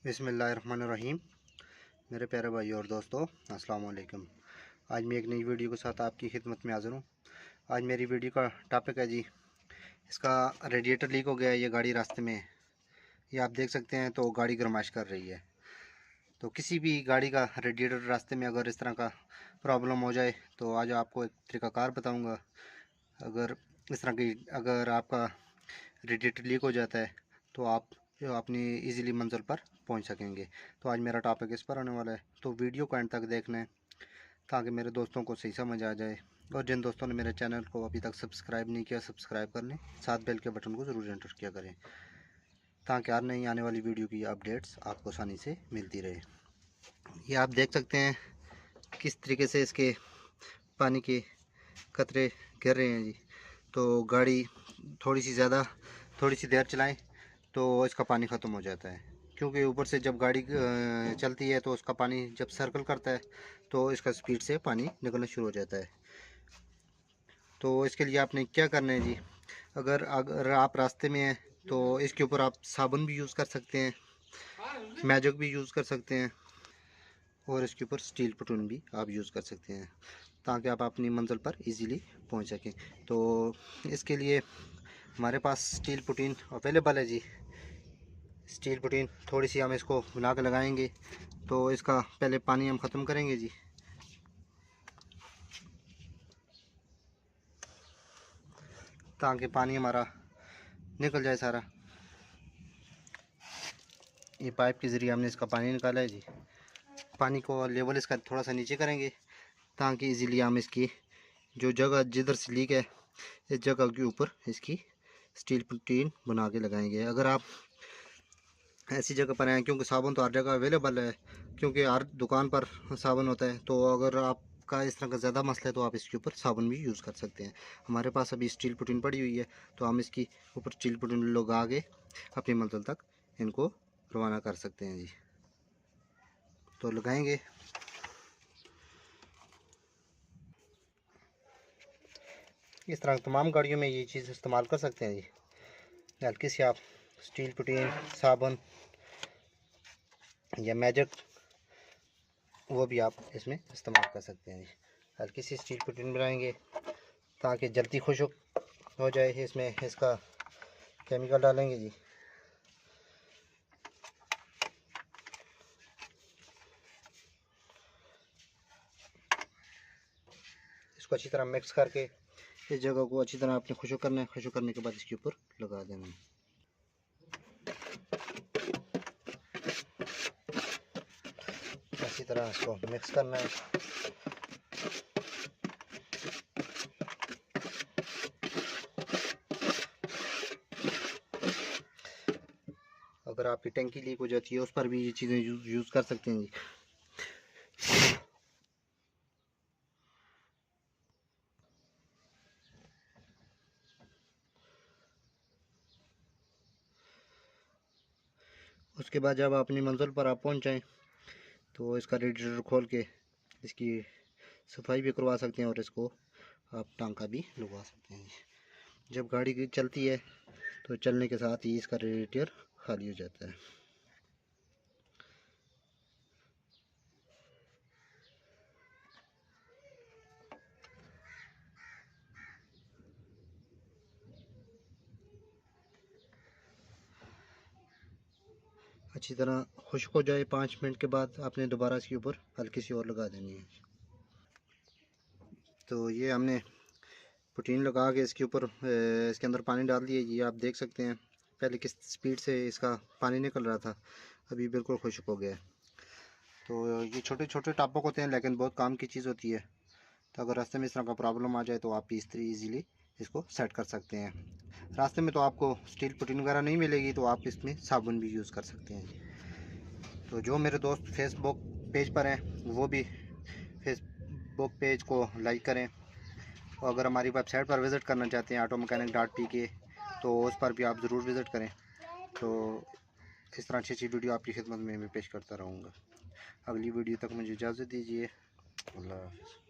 बिस्मिल्लाहिर्रहमानिर्रहीम। मेरे प्यारे भाई और दोस्तों, अस्सलाम वालेकुम। आज मैं एक नई वीडियो के साथ आपकी खिदमत में हाज़िर हूँ। आज मेरी वीडियो का टॉपिक है जी, इसका रेडिएटर लीक हो गया है। ये गाड़ी रास्ते में है, ये आप देख सकते हैं। तो गाड़ी गरमाइश कर रही है। तो किसी भी गाड़ी का रेडिएटर रास्ते में अगर इस तरह का प्रॉब्लम हो जाए तो आज आपको एक तरीक़ाकार बताऊँगा। अगर इस तरह की अगर आपका रेडिएटर लीक हो जाता है तो आप अपनी इजीली मंजिल पर पहुंच सकेंगे। तो आज मेरा टॉपिक इस पर आने वाला है, तो वीडियो को एंड तक देखना है ताकि मेरे दोस्तों को सही समझ आ जाए। और जिन दोस्तों ने मेरे चैनल को अभी तक सब्सक्राइब नहीं किया, सब्सक्राइब कर लें, साथ बेल के बटन को ज़रूर एंटर किया करें ताकि हर नई आने वाली वीडियो की अपडेट्स आपको आसानी से मिलती रहे। ये आप देख सकते हैं किस तरीके से इसके पानी के कतरे गिर रहे हैं जी। तो गाड़ी थोड़ी सी देर चलाएं तो इसका पानी ख़त्म हो जाता है, क्योंकि ऊपर से जब गाड़ी चलती है तो उसका पानी जब सर्कल करता है तो इसका स्पीड से पानी निकलना शुरू हो जाता है। तो इसके लिए आपने क्या करना है जी, अगर आप रास्ते में हैं तो इसके ऊपर आप साबुन भी यूज़ कर सकते हैं, मैजिक भी यूज़ कर सकते हैं, और इसके ऊपर स्टील पटून भी आप यूज़ कर सकते हैं ताकि आप अपनी मंजिल पर इजीली पहुंच सकें। तो इसके लिए हमारे पास स्टील पुटीन अवेलेबल है जी। स्टील पुटीन थोड़ी सी हम इसको मिला के लगाएंगे तो इसका पहले पानी हम ख़त्म करेंगे जी। ताकि पानी हमारा निकल जाए सारा। ये पाइप के ज़रिए हमने इसका पानी निकाला है जी। पानी को लेवल इसका थोड़ा सा नीचे करेंगे ताकि इजीली हम इसकी जो जगह जिधर से लीक है इस जगह के ऊपर इसकी स्टील पुटीन बना के लगाएंगे। अगर आप ऐसी जगह पर हैं, क्योंकि साबुन तो हर जगह अवेलेबल है, क्योंकि हर दुकान पर साबुन होता है, तो अगर आपका इस तरह का ज़्यादा मसला है तो आप इसके ऊपर साबुन भी यूज़ कर सकते हैं। हमारे पास अभी स्टील पुटीन पड़ी हुई है तो हम इसकी ऊपर स्टील पुटीन लगा के अपनी मंजिल तक इनको रवाना कर सकते हैं जी। तो लगाएंगे। इस तरह तमाम गाड़ियों में ये चीज़ इस्तेमाल कर सकते हैं जी। हल्की सी आप स्टील पुटीन, साबुन या मैजिक वो भी आप इसमें इस्तेमाल कर सकते हैं जी। हल्की सी स्टील पुटीन बनाएंगे ताकि जल्दी खुश्क हो जाए। इसमें इसका केमिकल डालेंगे जी। इसको अच्छी तरह मिक्स करके इस जगह को अच्छी तरह आपने खुश्क करना है। खुश्क करने के बाद इसके ऊपर लगा देना है। अच्छी तरह इसको मिक्स करना है। अगर आपकी टंकी लीक हो जाती है उस पर भी ये चीज़ें यूज़ कर सकते हैं जी। उसके बाद जब अपनी मंजिल पर आप पहुंच जाएं तो इसका रेडिएटर खोल के इसकी सफाई भी करवा सकते हैं और इसको आप टांका भी लगवा सकते हैं जी। जब गाड़ी चलती है तो चलने के साथ ही इसका रेडिएटर खाली हो जाता है। अच्छी तरह खुश्क हो जाए 5 मिनट के बाद आपने दोबारा इसके ऊपर हल्की सी और लगा देनी है। तो ये हमने पुटीन लगा के इसके ऊपर इसके अंदर पानी डाल दिया। ये आप देख सकते हैं पहले किस स्पीड से इसका पानी निकल रहा था, अभी बिल्कुल खुश्क हो गया है। तो ये छोटे छोटे टापक होते हैं लेकिन बहुत काम की चीज़ होती है। तो अगर रास्ते में इस तरह का प्रॉब्लम आ जाए तो आप इस तरह ईज़िली इसको सेट कर सकते हैं। रास्ते में तो आपको स्टील पुटीन वगैरह नहीं मिलेगी तो आप इसमें साबुन भी यूज़ कर सकते हैं। तो जो मेरे दोस्त फेसबुक पेज पर हैं वो भी फेसबुक पेज को लाइक करें, और अगर हमारी वेबसाइट पर विज़िट करना चाहते हैं automechanic.pk तो उस पर भी आप ज़रूर विज़िट करें। तो इस तरह अच्छी वीडियो आपकी खिदमत में मैं पेश करता रहूँगा। अगली वीडियो तक मुझे इजाज़त दीजिए। अल्लाह हाफ़िज़।